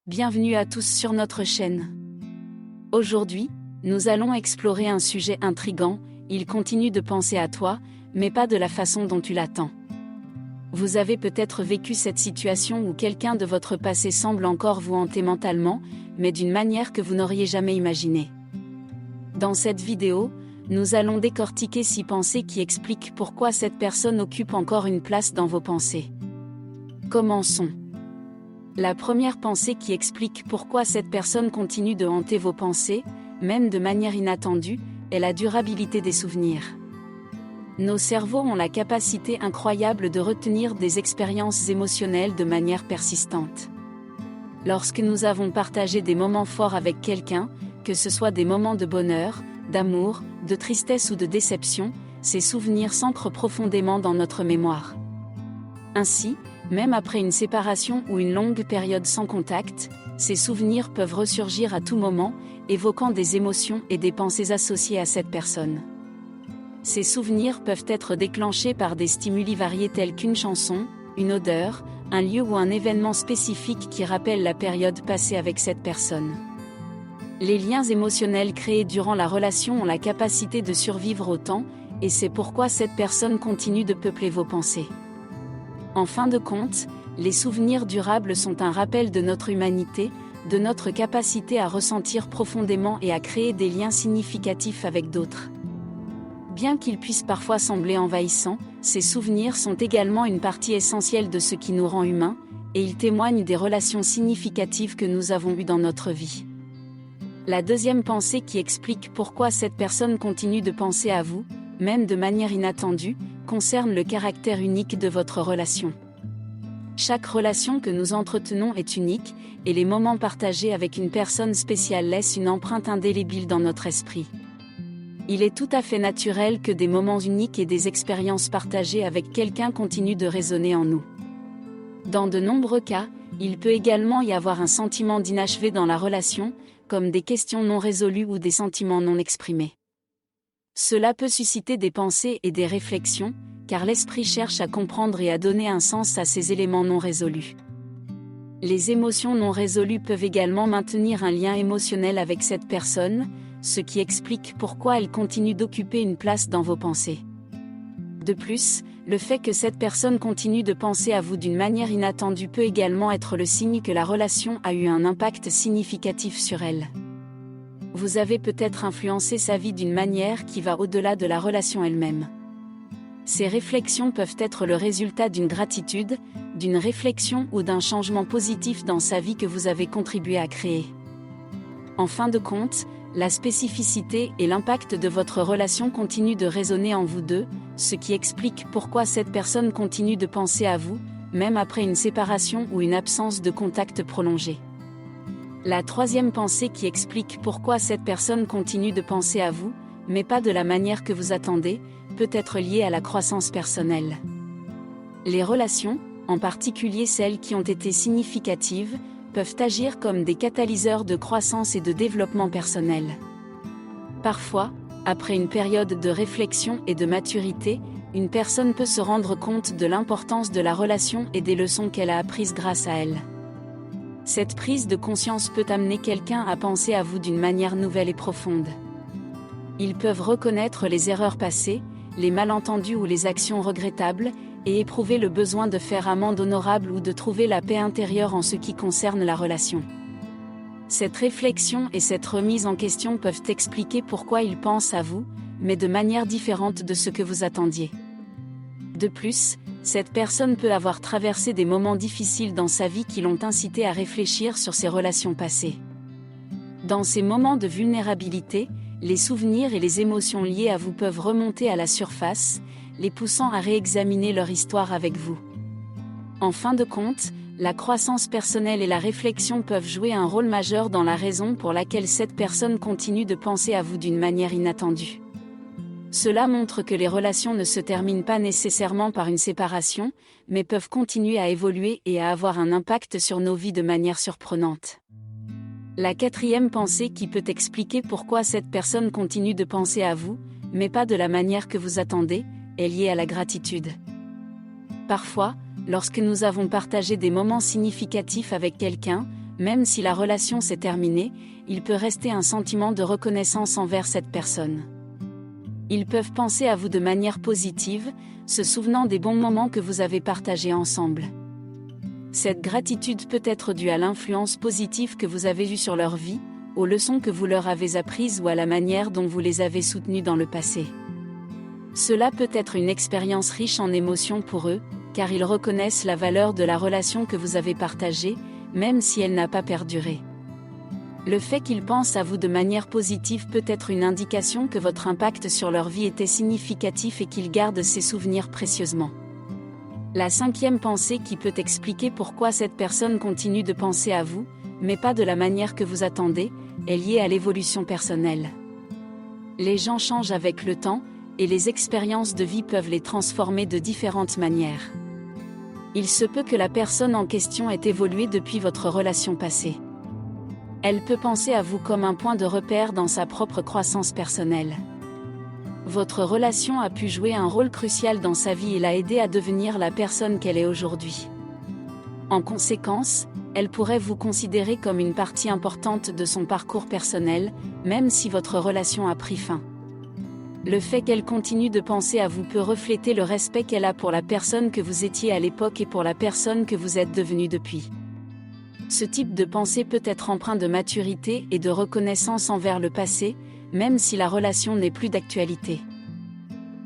Bienvenue à tous sur notre chaîne. Aujourd'hui, nous allons explorer un sujet intrigant. Il continue de penser à toi, mais pas de la façon dont tu l'attends. Vous avez peut-être vécu cette situation où quelqu'un de votre passé semble encore vous hanter mentalement, mais d'une manière que vous n'auriez jamais imaginée. Dans cette vidéo, nous allons décortiquer 6 pensées qui expliquent pourquoi cette personne occupe encore une place dans vos pensées. Commençons. La première pensée qui explique pourquoi cette personne continue de hanter vos pensées, même de manière inattendue, est la durabilité des souvenirs. Nos cerveaux ont la capacité incroyable de retenir des expériences émotionnelles de manière persistante. Lorsque nous avons partagé des moments forts avec quelqu'un, que ce soit des moments de bonheur, d'amour, de tristesse ou de déception, ces souvenirs s'ancrent profondément dans notre mémoire. Ainsi, même après une séparation ou une longue période sans contact, ces souvenirs peuvent ressurgir à tout moment, évoquant des émotions et des pensées associées à cette personne. Ces souvenirs peuvent être déclenchés par des stimuli variés tels qu'une chanson, une odeur, un lieu ou un événement spécifique qui rappelle la période passée avec cette personne. Les liens émotionnels créés durant la relation ont la capacité de survivre au temps, et c'est pourquoi cette personne continue de peupler vos pensées. En fin de compte, les souvenirs durables sont un rappel de notre humanité, de notre capacité à ressentir profondément et à créer des liens significatifs avec d'autres. Bien qu'ils puissent parfois sembler envahissants, ces souvenirs sont également une partie essentielle de ce qui nous rend humains, et ils témoignent des relations significatives que nous avons eues dans notre vie. La deuxième pensée qui explique pourquoi cette personne continue de penser à vous, même de manière inattendue, concerne le caractère unique de votre relation. Chaque relation que nous entretenons est unique, et les moments partagés avec une personne spéciale laissent une empreinte indélébile dans notre esprit. Il est tout à fait naturel que des moments uniques et des expériences partagées avec quelqu'un continuent de résonner en nous. Dans de nombreux cas, il peut également y avoir un sentiment d'inachevé dans la relation, comme des questions non résolues ou des sentiments non exprimés. Cela peut susciter des pensées et des réflexions, car l'esprit cherche à comprendre et à donner un sens à ces éléments non résolus. Les émotions non résolues peuvent également maintenir un lien émotionnel avec cette personne, ce qui explique pourquoi elle continue d'occuper une place dans vos pensées. De plus, le fait que cette personne continue de penser à vous d'une manière inattendue peut également être le signe que la relation a eu un impact significatif sur elle. Vous avez peut-être influencé sa vie d'une manière qui va au-delà de la relation elle-même. Ces réflexions peuvent être le résultat d'une gratitude, d'une réflexion ou d'un changement positif dans sa vie que vous avez contribué à créer. En fin de compte, la spécificité et l'impact de votre relation continuent de résonner en vous deux, ce qui explique pourquoi cette personne continue de penser à vous, même après une séparation ou une absence de contact prolongé. La troisième pensée qui explique pourquoi cette personne continue de penser à vous, mais pas de la manière que vous attendez, peut être liée à la croissance personnelle. Les relations, en particulier celles qui ont été significatives, peuvent agir comme des catalyseurs de croissance et de développement personnel. Parfois, après une période de réflexion et de maturité, une personne peut se rendre compte de l'importance de la relation et des leçons qu'elle a apprises grâce à elle. Cette prise de conscience peut amener quelqu'un à penser à vous d'une manière nouvelle et profonde. Ils peuvent reconnaître les erreurs passées, les malentendus ou les actions regrettables, et éprouver le besoin de faire amende honorable ou de trouver la paix intérieure en ce qui concerne la relation. Cette réflexion et cette remise en question peuvent expliquer pourquoi ils pensent à vous, mais de manière différente de ce que vous attendiez. De plus, cette personne peut avoir traversé des moments difficiles dans sa vie qui l'ont incité à réfléchir sur ses relations passées. Dans ces moments de vulnérabilité, les souvenirs et les émotions liées à vous peuvent remonter à la surface, les poussant à réexaminer leur histoire avec vous. En fin de compte, la croissance personnelle et la réflexion peuvent jouer un rôle majeur dans la raison pour laquelle cette personne continue de penser à vous d'une manière inattendue. Cela montre que les relations ne se terminent pas nécessairement par une séparation, mais peuvent continuer à évoluer et à avoir un impact sur nos vies de manière surprenante. La quatrième pensée qui peut expliquer pourquoi cette personne continue de penser à vous, mais pas de la manière que vous attendez, est liée à la gratitude. Parfois, lorsque nous avons partagé des moments significatifs avec quelqu'un, même si la relation s'est terminée, il peut rester un sentiment de reconnaissance envers cette personne. Ils peuvent penser à vous de manière positive, se souvenant des bons moments que vous avez partagés ensemble. Cette gratitude peut être due à l'influence positive que vous avez eue sur leur vie, aux leçons que vous leur avez apprises ou à la manière dont vous les avez soutenus dans le passé. Cela peut être une expérience riche en émotions pour eux, car ils reconnaissent la valeur de la relation que vous avez partagée, même si elle n'a pas perduré. Le fait qu'ils pensent à vous de manière positive peut être une indication que votre impact sur leur vie était significatif et qu'ils gardent ces souvenirs précieusement. La cinquième pensée qui peut expliquer pourquoi cette personne continue de penser à vous, mais pas de la manière que vous attendez, est liée à l'évolution personnelle. Les gens changent avec le temps, et les expériences de vie peuvent les transformer de différentes manières. Il se peut que la personne en question ait évolué depuis votre relation passée. Elle peut penser à vous comme un point de repère dans sa propre croissance personnelle. Votre relation a pu jouer un rôle crucial dans sa vie et l'a aidée à devenir la personne qu'elle est aujourd'hui. En conséquence, elle pourrait vous considérer comme une partie importante de son parcours personnel, même si votre relation a pris fin. Le fait qu'elle continue de penser à vous peut refléter le respect qu'elle a pour la personne que vous étiez à l'époque et pour la personne que vous êtes devenue depuis. Ce type de pensée peut être empreint de maturité et de reconnaissance envers le passé, même si la relation n'est plus d'actualité.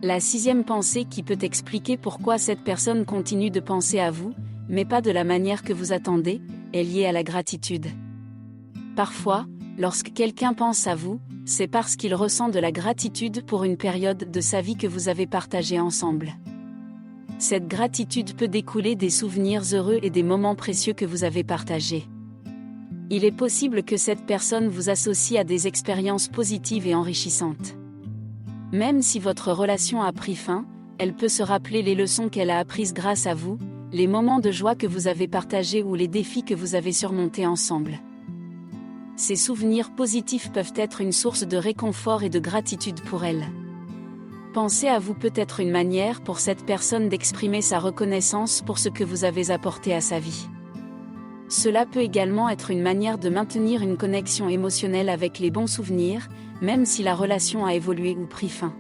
La sixième pensée qui peut expliquer pourquoi cette personne continue de penser à vous, mais pas de la manière que vous attendez, est liée à la gratitude. Parfois, lorsque quelqu'un pense à vous, c'est parce qu'il ressent de la gratitude pour une période de sa vie que vous avez partagée ensemble. Cette gratitude peut découler des souvenirs heureux et des moments précieux que vous avez partagés. Il est possible que cette personne vous associe à des expériences positives et enrichissantes. Même si votre relation a pris fin, elle peut se rappeler les leçons qu'elle a apprises grâce à vous, les moments de joie que vous avez partagés ou les défis que vous avez surmontés ensemble. Ces souvenirs positifs peuvent être une source de réconfort et de gratitude pour elle. Penser à vous peut être une manière pour cette personne d'exprimer sa reconnaissance pour ce que vous avez apporté à sa vie. Cela peut également être une manière de maintenir une connexion émotionnelle avec les bons souvenirs, même si la relation a évolué ou pris fin.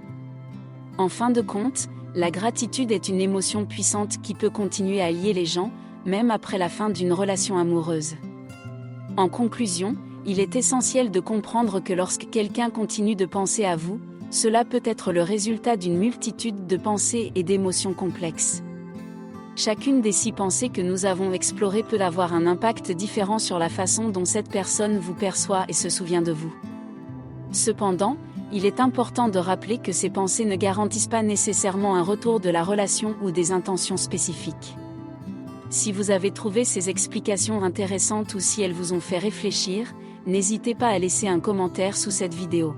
En fin de compte, la gratitude est une émotion puissante qui peut continuer à lier les gens, même après la fin d'une relation amoureuse. En conclusion, il est essentiel de comprendre que lorsque quelqu'un continue de penser à vous, cela peut être le résultat d'une multitude de pensées et d'émotions complexes. Chacune des 6 pensées que nous avons explorées peut avoir un impact différent sur la façon dont cette personne vous perçoit et se souvient de vous. Cependant, il est important de rappeler que ces pensées ne garantissent pas nécessairement un retour de la relation ou des intentions spécifiques. Si vous avez trouvé ces explications intéressantes ou si elles vous ont fait réfléchir, n'hésitez pas à laisser un commentaire sous cette vidéo.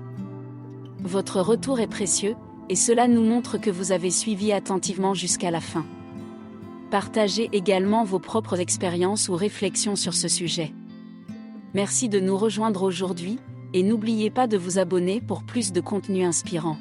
Votre retour est précieux, et cela nous montre que vous avez suivi attentivement jusqu'à la fin. Partagez également vos propres expériences ou réflexions sur ce sujet. Merci de nous rejoindre aujourd'hui, et n'oubliez pas de vous abonner pour plus de contenu inspirant.